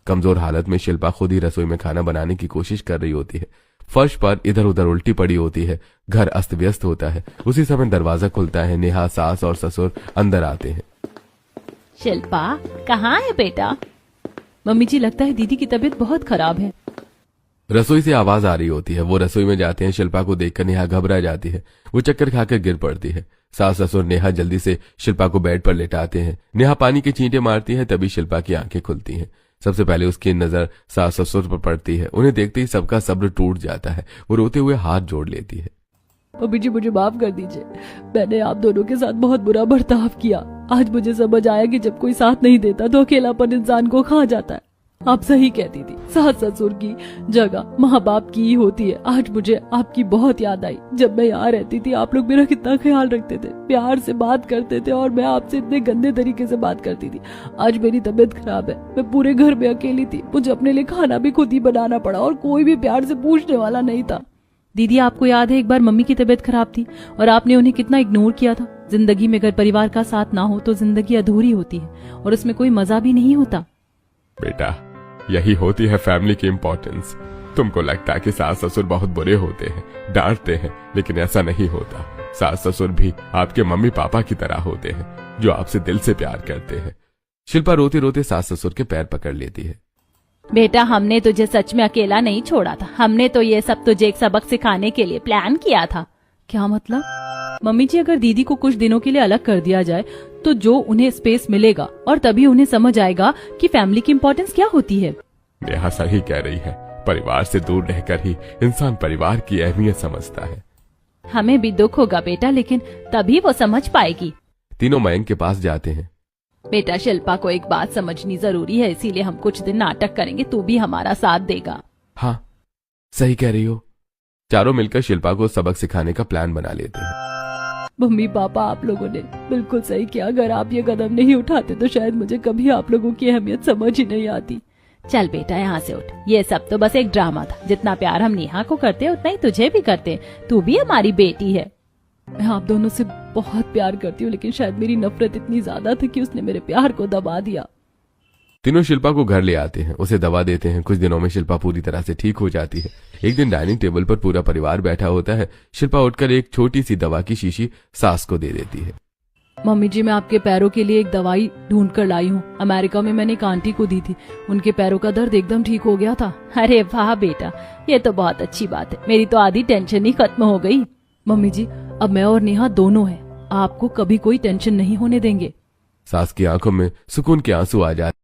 कमजोर हालत में शिल्पा खुद ही रसोई में खाना बनाने की कोशिश कर रही होती है। फर्श पर इधर उधर उल्टी पड़ी होती है। घर अस्त व्यस्त होता है। उसी समय दरवाजा खुलता है। नेहा, सास और ससुर अंदर आते हैं। शिल्पा, कहाँ है बेटा? मम्मी जी, लगता है दीदी की तबीयत बहुत खराब है। रसोई से आवाज आ रही होती है। वो रसोई में जाते हैं। शिल्पा को देखकर नेहा घबरा जाती है। वो चक्कर खाकर गिर पड़ती है। सास ससुर नेहा जल्दी से शिल्पा को बेड पर लेटाते हैं। नेहा पानी के छींटे मारती है। तभी शिल्पा की आंखें खुलती हैं। सबसे पहले उसकी नजर सास ससुर पर पड़ती है। उन्हें देखते ही सबका सब्र टूट जाता है। वो रोते हुए हाथ जोड़ लेती है। मम्मी जी, मुझे माफ कर दीजिए। मैंने आप दोनों के साथ बहुत बुरा बर्ताव किया। आज मुझे समझ आया कि जब कोई साथ नहीं देता तो अकेलापन इंसान को खा जाता है। आप सही कहती थी, सास ससुर की जगह माँ बाप की ही होती है। आज मुझे आपकी बहुत याद आई। जब मैं यहाँ रहती थी आप लोग मेरा कितना ख्याल रखते थे, प्यार से बात करते थे और मैं आपसे इतने गंदे तरीके से बात करती थी। आज मेरी तबीयत खराब है, मैं पूरे घर में अकेली थी। मुझे अपने लिए खाना भी खुद ही बनाना पड़ा और कोई भी प्यार से पूछने वाला नहीं था। दीदी, आपको याद है एक बार मम्मी की तबीयत खराब थी और आपने उन्हें कितना इग्नोर किया था? जिंदगी में अगर परिवार का साथ ना हो तो जिंदगी अधूरी होती है और उसमें कोई मजा भी नहीं होता। बेटा, यही होती है फैमिली की इम्पोर्टेंस। तुमको लगता है कि सास ससुर बहुत बुरे होते हैं, डांटते हैं, लेकिन ऐसा नहीं होता। सास ससुर भी आपके मम्मी पापा की तरह होते हैं, जो आपसे दिल से प्यार करते हैं। शिल्पा रोते रोते सास ससुर के पैर पकड़ लेती है। बेटा, हमने तुझे सच में अकेला नहीं छोड़ा था। हमने तो ये सब तुझे एक सबक सिखाने के लिए प्लान किया था। क्या मतलब? मम्मी जी, अगर दीदी को कुछ दिनों के लिए अलग कर दिया जाए तो जो उन्हें स्पेस मिलेगा और तभी उन्हें समझ आएगा कि फैमिली की इम्पोर्टेंस क्या होती है। नेहा सही कह रही है। परिवार से दूर रहकर ही इंसान परिवार की अहमियत समझता है। हमें भी दुख होगा बेटा, लेकिन तभी वो समझ पाएगी। तीनों मयंक के पास जाते हैं। बेटा, शिल्पा को एक बात समझनी जरूरी है, इसीलिए हम कुछ दिन नाटक करेंगे। तू भी हमारा साथ देगा। हाँ, सही कह रही हो। चारों मिलकर शिल्पा को सबक सिखाने का प्लान बना लेते हैं। मम्मी पापा, आप लोगों ने बिल्कुल सही किया। अगर आप ये कदम नहीं उठाते तो शायद मुझे कभी आप लोगों की अहमियत समझ ही नहीं आती। चल बेटा, यहाँ से उठ। ये सब तो बस एक ड्रामा था। जितना प्यार हम नेहा को करते उतना ही तुझे भी करते। तू भी हमारी बेटी है। मैं आप दोनों से बहुत प्यार करती हूँ, लेकिन शायद मेरी नफरत इतनी ज्यादा थी कि उसने मेरे प्यार को दबा दिया। तीनों शिल्पा को घर ले आते हैं। उसे दवा देते हैं। कुछ दिनों में शिल्पा पूरी तरह से ठीक हो जाती है। एक दिन डाइनिंग टेबल पर पूरा परिवार बैठा होता है। शिल्पा उठकर एक छोटी सी दवा की शीशी सास को दे देती है। मम्मी जी, मैं आपके पैरों के लिए एक दवाई ढूंढ कर लाई हूँ। अमेरिका में मैंने एक आंटी को दी थी। उनके पैरों का दर्द एकदम ठीक हो गया था। अरे वाह बेटा, ये तो बहुत अच्छी बात है। मेरी तो आधी टेंशन ही खत्म हो गई। मम्मी जी, अब मैं और नेहा दोनों हैं। आपको कभी कोई टेंशन नहीं होने देंगे। सास की आंखों में सुकून के आंसू आ जाते